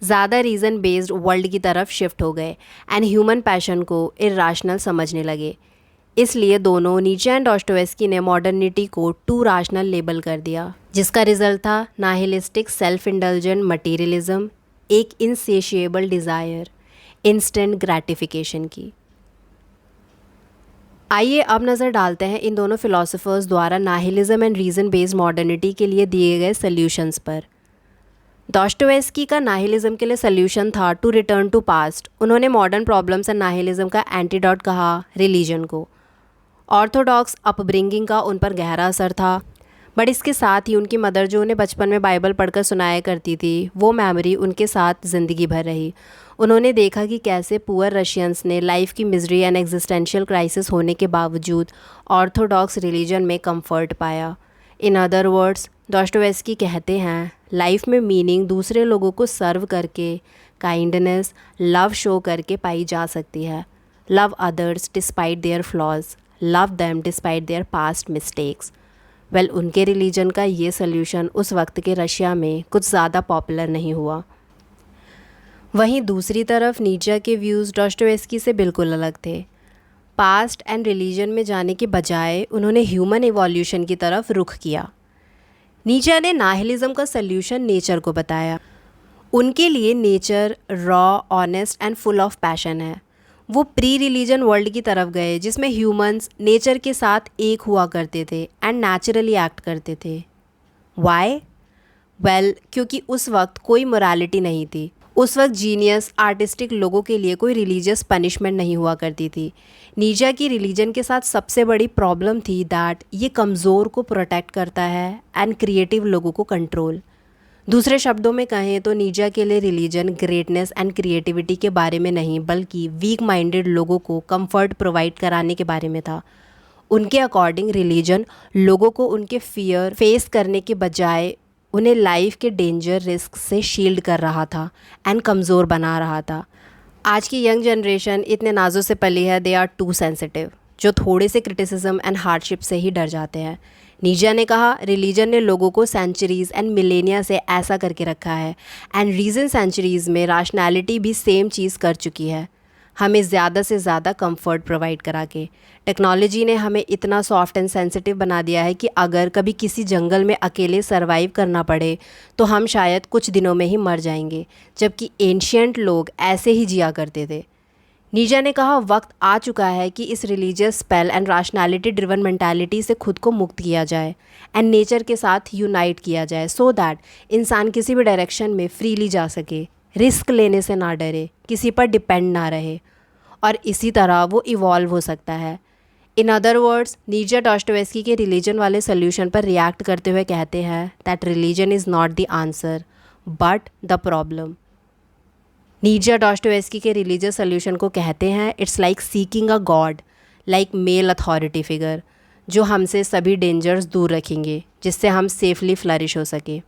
ज़्यादा रीज़न बेस्ड वर्ल्ड की तरफ शिफ्ट हो गए एंड ह्यूमन पैशन को इर्राशनल समझने लगे। इसलिए दोनों, नीत्शे एंड दोस्टोयेव्स्की, ने मॉडर्निटी को टू रैशनल लेबल कर दिया, जिसका रिजल्ट था नाहिलिस्टिक सेल्फ इंडल्जेंट मटीरियलिज्म, एक इनसेशिएबल डिज़ायर, इंस्टेंट ग्रैटिफिकेशन की। आइए अब नज़र डालते हैं इन दोनों फिलोसोफर्स द्वारा nihilism and reason based modernity के लिए दिए गए सल्यूशंस पर। दोस्टोयेव्स्की का नाहिलिज्म के लिए सल्यूशन था टू रिटर्न टू पास्ट। उन्होंने मॉडर्न प्रॉब्लम्स एंड नाहिलिज्म का एंटीडोट कहा रिलीजन को। ऑर्थोडॉक्स अपब्रिंगिंग का उन पर गहरा असर था, बट इसके साथ ही उनकी मदर जो उन्हें बचपन में बाइबल पढ़कर सुनाया करती थी, वो मेमोरी उनके साथ ज़िंदगी भर रही। उन्होंने देखा कि कैसे पुअर रशियंस ने लाइफ की मिजरी एंड एग्जिस्टेंशियल क्राइसिस होने के बावजूद ऑर्थोडॉक्स रिलीजन में कंफर्ट पाया। इन अदर वर्ड्स, डॉस्टोवेस्की कहते हैं, लाइफ में मीनिंग दूसरे लोगों को सर्व करके, काइंडनेस, लव शो करके पाई जा सकती है। Love others despite there flaws, love them despite there past mistakes. Well, उनके रिलीजन का ये सल्यूशन उस वक्त के रशिया में कुछ ज़्यादा पॉपुलर नहीं हुआ। वहीं दूसरी तरफ नीचा के व्यूज़ डॉस्टोवेस्की से बिल्कुल अलग थे। पास्ट एंड रिलीजन में जाने के बजाय उन्होंने ह्यूमन इवोल्यूशन की तरफ रुख किया। नीचा ने नाहिलिज्म का सल्यूशन नेचर को बताया। उनके लिए nature raw, honest and full of passion है। वो प्री रिलीजन वर्ल्ड की तरफ गए जिसमें ह्यूमंस नेचर के साथ एक हुआ करते थे एंड नेचुरली एक्ट करते थे। वाई? वेल, क्योंकि उस वक्त कोई मोरालिटी नहीं थी। उस वक्त जीनियस आर्टिस्टिक लोगों के लिए कोई रिलीजियस पनिशमेंट नहीं हुआ करती थी। नीचा की रिलीजन के साथ सबसे बड़ी प्रॉब्लम थी दैट ये कमज़ोर को प्रोटेक्ट करता है एंड क्रिएटिव लोगों को कंट्रोल। दूसरे शब्दों में कहें तो नीचा के लिए रिलीजन ग्रेटनेस एंड क्रिएटिविटी के बारे में नहीं, बल्कि वीक माइंडेड लोगों को कंफर्ट प्रोवाइड कराने के बारे में था। उनके अकॉर्डिंग रिलीजन लोगों को उनके फियर फेस करने के बजाय उन्हें लाइफ के डेंजर रिस्क से शील्ड कर रहा था एंड कमज़ोर बना रहा था। आज की यंग जनरेशन इतने नाजों से पली है, दे आर टू सेंसिटिव, जो थोड़े से क्रिटिसिज्म एंड हार्डशिप से ही डर जाते हैं। नीचा ने कहा, रिलीजन ने लोगों को सेंचुरीज़ एंड मिलेनिया से ऐसा करके रखा है एंड रीजन सेंचुरीज़ में रैशनैलिटी भी सेम चीज़ कर चुकी है, हमें ज़्यादा से ज़्यादा कंफर्ट प्रोवाइड करा के। टेक्नोलॉजी ने हमें इतना सॉफ्ट एंड सेंसिटिव बना दिया है कि अगर कभी किसी जंगल में अकेले सरवाइव करना पड़े तो हम शायद कुछ दिनों में ही मर जाएंगे, जबकि एंशियंट लोग ऐसे ही जिया करते थे। नीचा ने कहा, वक्त आ चुका है कि इस religious spell and rationality driven mentality से खुद को मुक्त किया जाए एंड नेचर के साथ यूनाइट किया जाए, सो दैट इंसान किसी भी डायरेक्शन में फ्रीली जा सके, रिस्क लेने से ना डरे, किसी पर डिपेंड ना रहे, और इसी तरह वो इवॉल्व हो सकता है। इन अदर वर्ड्स, नीचा डॉस्टोवेस्की के रिलीजन वाले सोल्यूशन पर रिएक्ट करते हुए कहते हैं that religion is not the answer but the problem. Nietzsche Dostoevsky के रिलीजियस सोल्यूशन को कहते हैं, it's like seeking a god, like male authority figure, जो हमसे सभी डेंजर्स दूर रखेंगे, जिससे हम सेफली फ्लरिश हो सके।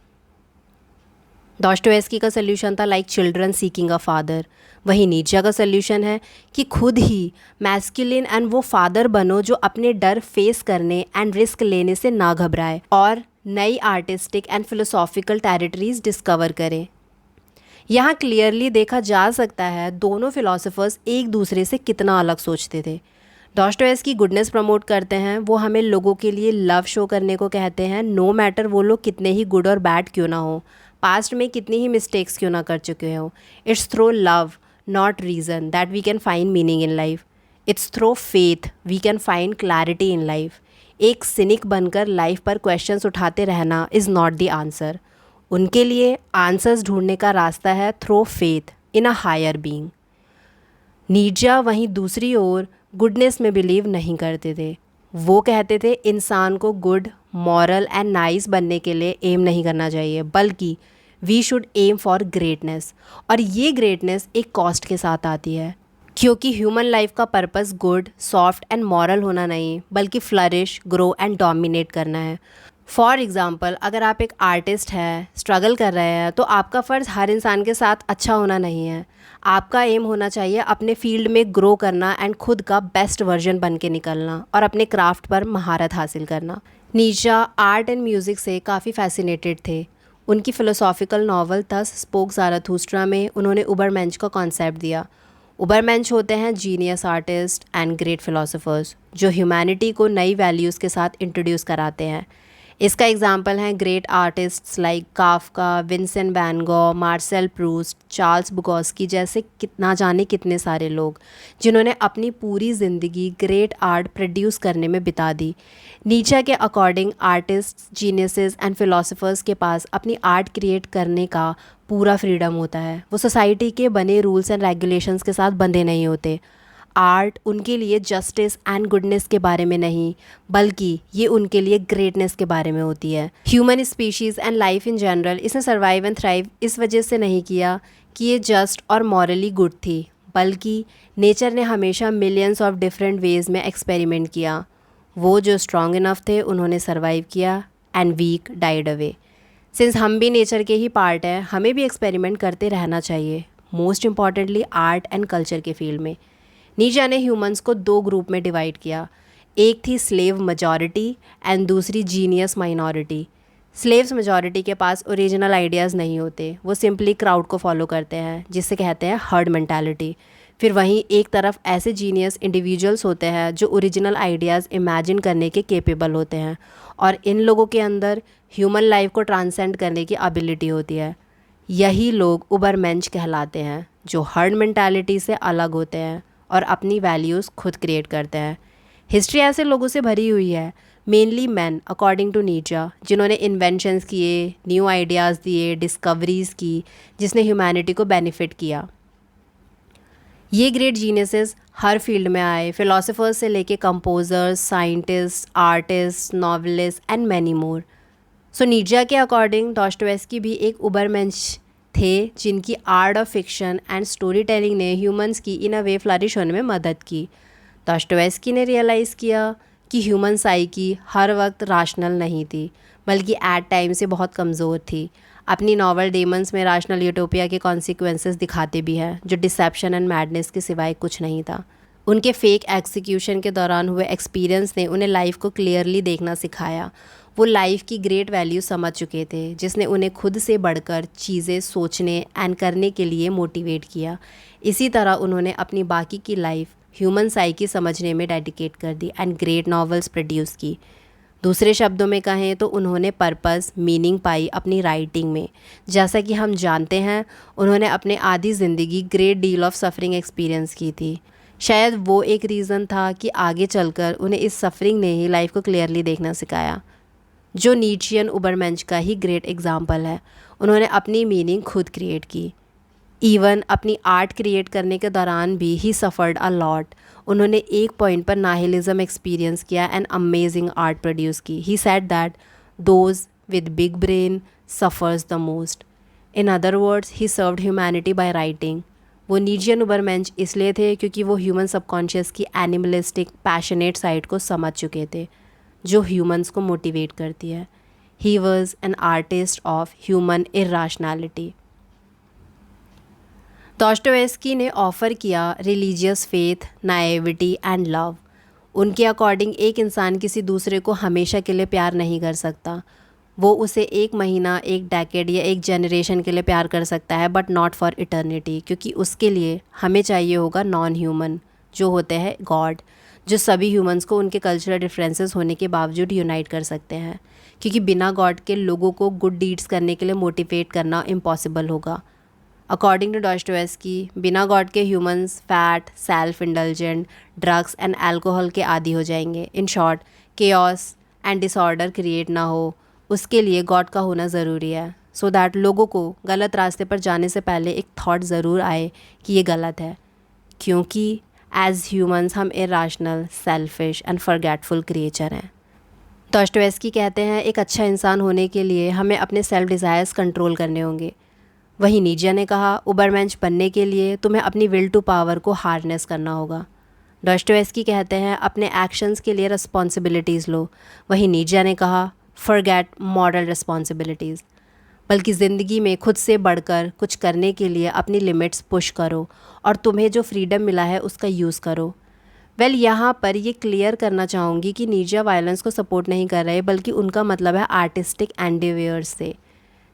डॉस्टोवेस्की का सोल्यूशन था like children seeking a father. वहीं नीचा का सोल्यूशन है कि खुद ही मैस्कुलिन एंड वो फादर बनो जो अपने डर फेस करने एंड रिस्क लेने से ना घबराए और नई artistic and philosophical territories discover करें। यहाँ क्लियरली देखा जा सकता है दोनों फिलोसोफर्स एक दूसरे से कितना अलग सोचते थे। डॉस्टोवेस्की गुडनेस प्रमोट करते हैं, वो हमें लोगों के लिए लव शो करने को कहते हैं, नो मैटर वो लोग कितने ही गुड और बैड क्यों ना हो, पास्ट में कितनी ही मिस्टेक्स क्यों ना कर चुके हो। It's through love not reason that we can find meaning in life, it's through faith we can find clarity in life. एक सिनिक बनकर लाइफ पर क्वेश्चंस उठाते रहना इज़ नॉट द आंसर। उनके लिए आंसर्स ढूंढने का रास्ता है through faith in a higher being. Nietzsche वहीं दूसरी ओर गुडनेस में बिलीव नहीं करते थे। वो कहते थे इंसान को गुड, मॉरल एंड नाइस बनने के लिए एम नहीं करना चाहिए, बल्कि we should aim for greatness, और ये ग्रेटनेस एक कॉस्ट के साथ आती है, क्योंकि ह्यूमन लाइफ का purpose good, soft and moral होना नहीं, बल्कि फ्लरिश, ग्रो एंड डोमिनेट करना है। फॉर एग्ज़ाम्पल, अगर आप एक आर्टिस्ट हैं, स्ट्रगल कर रहे हैं, तो आपका फ़र्ज़ हर इंसान के साथ अच्छा होना नहीं है। आपका एम होना चाहिए अपने फील्ड में ग्रो करना एंड खुद का बेस्ट वर्जन बन के निकलना और अपने क्राफ्ट पर महारत हासिल करना। नीचा आर्ट एंड म्यूज़िक से काफ़ी फैसिनेटेड थे। उनकी फ़िलोसॉफिकल नावल थस स्पोक ज़ाराथुस्ट्रा में उन्होंने उबरमेंश का कॉन्सेप्ट दिया। उबरमेंश होते हैं जीनियस आर्टिस्ट एंड ग्रेट फ़िलोसोफर्स जो ह्यूमैनिटी को नई वैल्यूज़ के साथ इंट्रोड्यूस कराते हैं। इसका एग्जाम्पल हैं great artists like Kafka, Vincent van Gogh, Marcel Proust, Charles Bukowski जैसे कितना जाने कितने सारे लोग जिन्होंने अपनी पूरी ज़िंदगी ग्रेट आर्ट प्रोड्यूस करने में बिता दी। नीचा के according artists, geniuses and philosophers के पास अपनी आर्ट क्रिएट करने का पूरा फ्रीडम होता है। वो सोसाइटी के बने रूल्स एंड रेगुलेशंस के साथ बंधे नहीं होते। आर्ट उनके लिए जस्टिस एंड गुडनेस के बारे में नहीं, बल्कि ये उनके लिए ग्रेटनेस के बारे में होती है। Human species and life in general इसने सर्वाइव एंड थ्राइव इस वजह से नहीं किया कि ये जस्ट और मॉरली गुड थी, बल्कि नेचर ने हमेशा मिलियंस ऑफ डिफरेंट वेज़ में एक्सपेरिमेंट किया। वो जो स्ट्रॉन्ग इनफ थे उन्होंने सर्वाइव किया and weak died away. Since हम भी नेचर के ही पार्ट हैं, हमें भी एक्सपेरिमेंट करते रहना चाहिए, most importantly art and culture के फील्ड में। नीचा ने ह्यूमंस को 2 ग्रुप में डिवाइड किया, एक थी स्लेव मेजॉरिटी एंड दूसरी जीनियस माइनॉरिटी। स्लेव्स मेजॉरिटी के पास ओरिजिनल आइडियाज़ नहीं होते, वो सिंपली क्राउड को फॉलो करते हैं, जिससे कहते हैं हर्ड मेंटालिटी। फिर वहीं एक तरफ ऐसे जीनियस इंडिविजुअल्स होते हैं जो ओरिजिनल आइडियाज़ इमेजिन करने के केपेबल होते हैं, और इन लोगों के अंदर ह्यूमन लाइफ को ट्रांसेंड करने की एबिलिटी होती है। यही लोग उबरमेंश कहलाते हैं, जो हर्ड मेंटालिटी से अलग होते हैं और अपनी वैल्यूज़ खुद क्रिएट करते हैं। हिस्ट्री ऐसे लोगों से भरी हुई है, मेनली मैन अकॉर्डिंग टू नीचा, जिन्होंने इन्वेंशंस किए, न्यू आइडियाज़ दिए, डिस्कवरीज़ की, जिसने ह्यूमैनिटी को बेनिफिट किया। ये ग्रेट जीनियसेस हर फील्ड में आए, फिलोसोफर्स से लेके composers, scientist, artist, novelist and many more. So Nietzsche के अकॉर्डिंग डॉस्टोयेव्स्की भी एक उबरमेंश थे, जिनकी art of fiction and story telling ने ह्यूमंस की इन अ वे फ्लरिश होने में मदद की। डॉस्टोयेव्स्की ने रियलाइज़ किया कि ह्यूमन साइकी हर वक्त राशनल नहीं थी, बल्कि एट टाइम से बहुत कमज़ोर थी। अपनी नॉवल डेमन्स में राशनल यूटोपिया के कॉन्सिक्वेंसेस दिखाते भी हैं, जो डिसेप्शन एंड मैडनेस के सिवाय कुछ नहीं था। उनके फेक एग्जीक्यूशन के दौरान हुए एक्सपीरियंस ने उन्हें लाइफ को क्लियरली देखना सिखाया। वो लाइफ की ग्रेट वैल्यू समझ चुके थे, जिसने उन्हें खुद से बढ़कर चीज़ें सोचने एंड करने के लिए मोटिवेट किया। इसी तरह उन्होंने अपनी बाकी की लाइफ ह्यूमन साइकी समझने में डेडिकेट कर दी एंड ग्रेट नॉवेल्स प्रोड्यूस की। दूसरे शब्दों में कहें तो उन्होंने पर्पस, मीनिंग पाई अपनी राइटिंग में। जैसा कि हम जानते हैं, उन्होंने अपने आधी ज़िंदगी great deal of suffering experience की थी। शायद वो एक रीज़न था कि आगे चलकर उन्हें इस सफरिंग ने ही लाइफ को क्लियरली देखना सिखाया, जो नीचियन उबरमेंश का ही ग्रेट एग्जाम्पल है। उन्होंने अपनी मीनिंग खुद क्रिएट की। इवन अपनी आर्ट क्रिएट करने के दौरान भी ही सफ़र्ड अ लॉट। उन्होंने एक पॉइंट पर नाहिलिज्म एक्सपीरियंस किया एंड अमेजिंग आर्ट प्रोड्यूस की। He said that those with big brain suffers the most. In other words, he served humanity by writing. वो नीचियन उबरमेंश इसलिए थे क्योंकि वो ह्यूमन सबकॉन्शियस की एनिमलिस्टिक पैशनेट साइड को समझ चुके थे, जो ह्यूमंस को मोटिवेट करती है। He was an artist of human irrationality. Dostoevsky ने ऑफ़र किया religious faith, naivety and love. उनके अकॉर्डिंग एक इंसान किसी दूसरे को हमेशा के लिए प्यार नहीं कर सकता। वो उसे 1 महीना, 1 डेकेड या 1 जनरेशन के लिए प्यार कर सकता है, बट नॉट फॉर इटर्निटी, क्योंकि उसके लिए हमें चाहिए होगा नॉन ह्यूमन, जो होते हैं गॉड, जो सभी ह्यूमंस को उनके कल्चरल डिफरेंसेस होने के बावजूद यूनाइट कर सकते हैं। क्योंकि बिना गॉड के लोगों को गुड डीड्स करने के लिए मोटिवेट करना इम्पॉसिबल होगा। अकॉर्डिंग टू डॉस्टोयेव्स्की, बिना गॉड के humans fat, self indulgent, drugs and alcohol के आदी हो जाएंगे। In short, chaos and disorder create ना हो, उसके लिए गॉड का होना ज़रूरी है, सो दैट लोगों को गलत रास्ते पर जाने से पहले एक थॉट ज़रूर आए कि ये गलत है। क्योंकि एज ह्यूमंस हम irrational, selfish and forgetful creature हैं। डॉस्टोयेव्स्की कहते हैं एक अच्छा इंसान होने के लिए हमें अपने सेल्फ डिज़ायर्स कंट्रोल करने होंगे। वहीं नीचा ने कहा उबरमेंश बनने के लिए तुम्हें अपनी विल टू पावर को हार्नेस करना होगा। डॉस्टोयेव्स्की कहते हैं अपने एक्शंस के लिए रिस्पॉन्सिबिलिटीज़ लो। वहीं नीचा ने कहा फॉरगेट मॉरल रिस्पॉन्सिबिलिटीज़, बल्कि ज़िंदगी में खुद से बढ़कर कुछ करने के लिए अपनी लिमिट्स पुश करो और तुम्हें जो फ्रीडम मिला है उसका यूज़ करो। यहाँ पर ये क्लियर करना चाहूँगी कि नीचा वायलेंस को सपोर्ट नहीं कर रहे, बल्कि उनका मतलब है आर्टिस्टिक एंडेवियर्स से।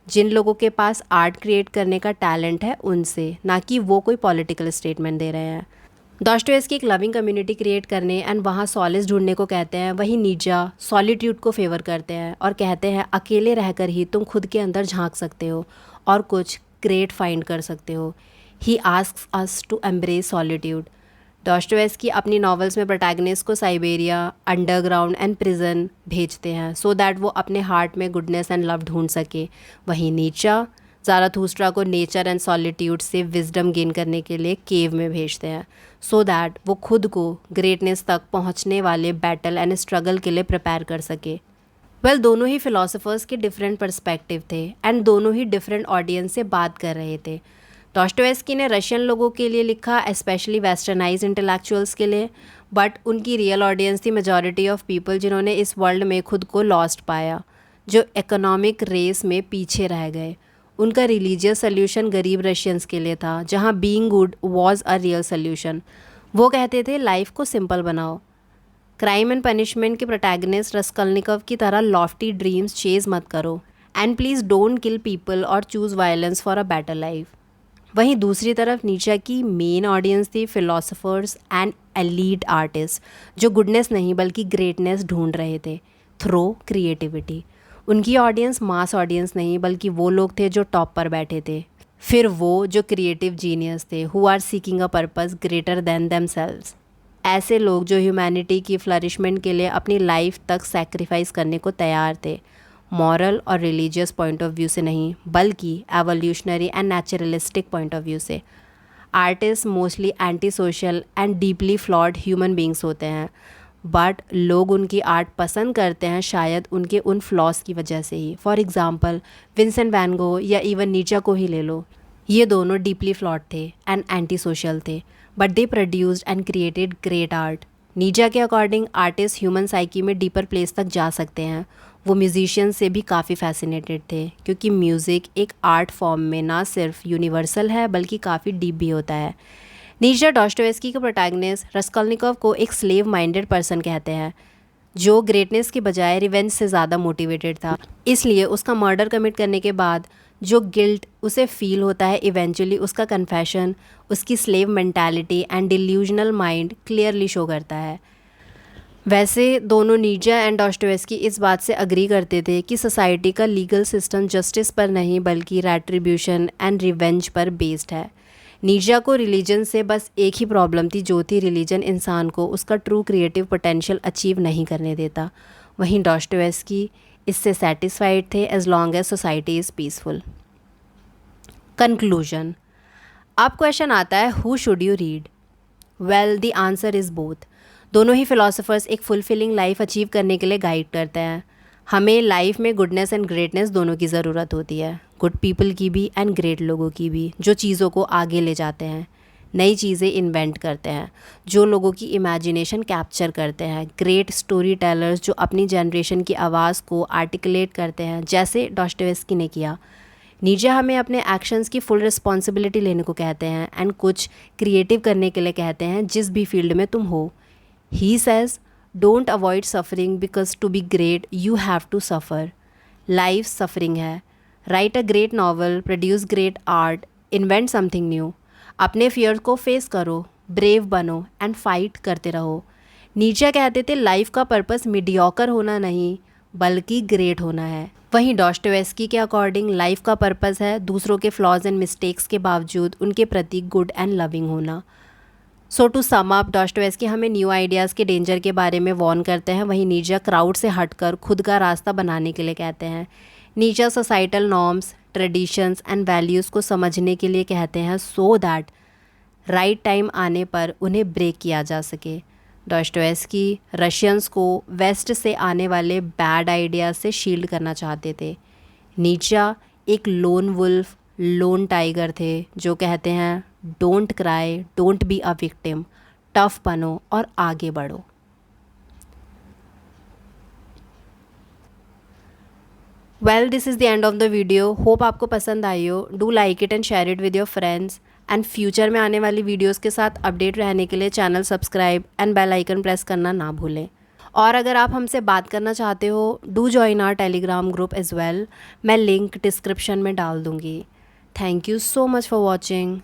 जिन लोगों के पास आर्ट क्रिएट करने का टैलेंट है उनसे, ना कि वो कोई पॉलिटिकल स्टेटमेंट दे रहे हैं। डॉस्टोयेव्स्की एक लविंग कम्युनिटी क्रिएट करने एंड वहाँ सॉलिस ढूंढने को कहते हैं। वहीं नीचा सॉलिट्यूड को फेवर करते हैं और कहते हैं अकेले रहकर ही तुम खुद के अंदर झांक सकते हो और कुछ ग्रेट फाइंड कर सकते हो। He asks us to embrace solitude. Dostoevsky अपनी नॉवेल्स में प्रोटैगनिस्ट को साइबेरिया, अंडरग्राउंड एंड प्रिजन भेजते हैं, सो दैट वो अपने हार्ट में गुडनेस एंड लव ढूंढ सके। वहीं नीचा ज़ाराथुस्ट्रा को नेचर एंड सॉलिट्यूड से विजडम गेन करने के लिए केव में भेजते हैं सो दैट वो खुद को ग्रेटनेस तक पहुंचने वाले बैटल एंड स्ट्रगल के लिए प्रिपेयर कर सके। दोनों ही फिलोसोफर्स के डिफरेंट पर्सपेक्टिव थे एंड दोनों ही डिफरेंट ऑडियंस से बात कर रहे थे। डॉस्टोएव्स्की ने रशियन लोगों के लिए लिखा, स्पेशली वेस्टर्नाइज इंटेलेक्चुअल्स के लिए, बट उनकी रियल ऑडियंस थी मेजॉरिटी ऑफ पीपल जिन्होंने इस वर्ल्ड में खुद को लॉस्ट पाया, जो इकोनॉमिक रेस में पीछे रह गए। उनका रिलीजियस सोल्यूशन गरीब रशियंस के लिए था, जहाँ being good was a real solution. वो कहते थे लाइफ को सिंपल बनाओ। क्राइम एंड पनिशमेंट के प्रोटैगनिस्ट रस्कलनिकव की तरह लॉफ्टी ड्रीम्स चेज मत करो and please don't kill people और choose violence for a better life. वहीं दूसरी तरफ नीचा की मेन ऑडियंस थी फिलोसोफर्स एंड एलीट आर्टिस्ट, जो गुडनेस नहीं बल्कि ग्रेटनेस ढूंढ रहे थे थ्रू क्रिएटिविटी। उनकी ऑडियंस मास ऑडियंस नहीं बल्कि वो लोग थे जो टॉप पर बैठे थे, फिर वो जो क्रिएटिव जीनियस थे who are seeking a purpose greater than themselves. ऐसे लोग जो ह्यूमैनिटी की फ्लरिशमेंट के लिए अपनी लाइफ तक सैक्रिफाइस करने को तैयार थे, मॉरल और रिलीजियस पॉइंट ऑफ व्यू से नहीं बल्कि evolutionary and naturalistic point of view से। Artist mostly anti social and deeply flawed human beings होते हैं, बट लोग उनकी आर्ट पसंद करते हैं शायद उनके उन फ्लॉज की वजह से ही। फॉर एग्ज़ाम्पल विंसेंट वैन गो या इवन नीचा को ही ले लो। ये दोनों डीपली फ्लॉड थे एंड एंटी सोशल थे, but they produced and created great art. नीचा के अकॉर्डिंग आर्टिस्ट ह्यूमन साइकी में डीपर प्लेस तक जा सकते हैं। वो म्यूजिशियन से भी काफ़ी फैसिनेटेड थे क्योंकि म्यूज़िक एक आर्ट फॉर्म में ना सिर्फ यूनिवर्सल है बल्कि काफ़ी डीप भी होता है। नीचा डॉस्टोएव्स्की के प्रोटैगनिस्ट रस्कलनिकव को एक स्लेव माइंडेड पर्सन कहते हैं, जो ग्रेटनेस के बजाय रिवेंज से ज़्यादा मोटिवेटेड था। इसलिए उसका मर्डर कमिट करने के बाद जो गिल्ट उसे फील होता है, इवेंचुअली उसका कन्फेशन उसकी slave mentality and delusional mind clearly show करता है। वैसे दोनों नीचा एंड डॉस्टोएव्स्की इस बात से अग्री करते थे कि सोसाइटी का लीगल सिस्टम जस्टिस पर नहीं बल्कि रेट्रीब्यूशन एंड रिवेंज पर बेस्ड है। नीचा को रिलीजन से बस एक ही प्रॉब्लम थी, जो थी रिलीजन इंसान को उसका ट्रू क्रिएटिव पोटेंशियल अचीव नहीं करने देता। वहीं डॉस्टोएव्स्की इससे सेटिस्फाइड थे as long as society is peaceful. Conclusion. अब क्वेश्चन आता है, who should you read? Well, the answer is both. दोनों ही फिलोसोफर्स एक फुलफिलिंग लाइफ अचीव करने के लिए गाइड करते हैं। हमें लाइफ में गुडनेस एंड ग्रेटनेस दोनों की ज़रूरत होती है, गुड पीपल की भी एंड ग्रेट लोगों की भी, जो चीज़ों को आगे ले जाते हैं, नई चीज़ें इन्वेंट करते हैं, जो लोगों की इमेजिनेशन कैप्चर करते हैं, ग्रेट स्टोरी टेलर्स जो अपनी जनरेशन की आवाज़ को आर्टिकुलेट करते हैं, जैसे डॉस्टोएव्स्की ने किया। नीचा हमें अपने एक्शंस की फुल रिस्पॉन्सिबिलिटी लेने को कहते हैं एंड कुछ क्रिएटिव करने के लिए कहते हैं, जिस भी फील्ड में तुम हो। He says don't avoid suffering because to be great you have to suffer. Life suffering है। Write a great novel, produce great art, invent something new. अपने फियर को फेस करो, ब्रेव बनो एंड फाइट करते रहो। नीचा कहते थे लाइफ का पर्पस मीडियोकर होना नहीं बल्कि ग्रेट होना है। वहीं डॉस्टोएव्स्की के अकॉर्डिंग लाइफ का पर्पस है दूसरों के फ्लॉज एंड मिस्टेक्स के बावजूद उनके प्रति गुड एंड लविंग होना। सो टू सम अप, डॉस्टोएव्स्की हमें न्यू आइडियाज़ के डेंजर के बारे में वॉर्न करते हैं, वहीं नीचा क्राउड से हटकर खुद का रास्ता बनाने के लिए कहते हैं। नीचा societal norms, traditions and values को समझने के लिए कहते हैं सो दैट राइट टाइम आने पर उन्हें ब्रेक किया जा सके। डॉस्टोएव्स्की रशियंस को वेस्ट से आने वाले बैड आइडियाज़ से शील्ड करना चाहते थे। नीचा एक लोन वुल्फ, लोन टाइगर थे जो कहते हैं don't cry, don't be a victim, tough बनो और आगे बढ़ो। Well, this is the end of the video. Hope आपको पसंद आई हो। Do like it and share it with your friends and future में आने वाली वीडियोस के साथ अपडेट रहने के लिए channel subscribe and bell icon press करना ना भूलें। और अगर आप हमसे बात करना चाहते हो, do join our Telegram group as well. मैं लिंक डिस्क्रिप्शन में डाल दूँगी। Thank you so much for watching.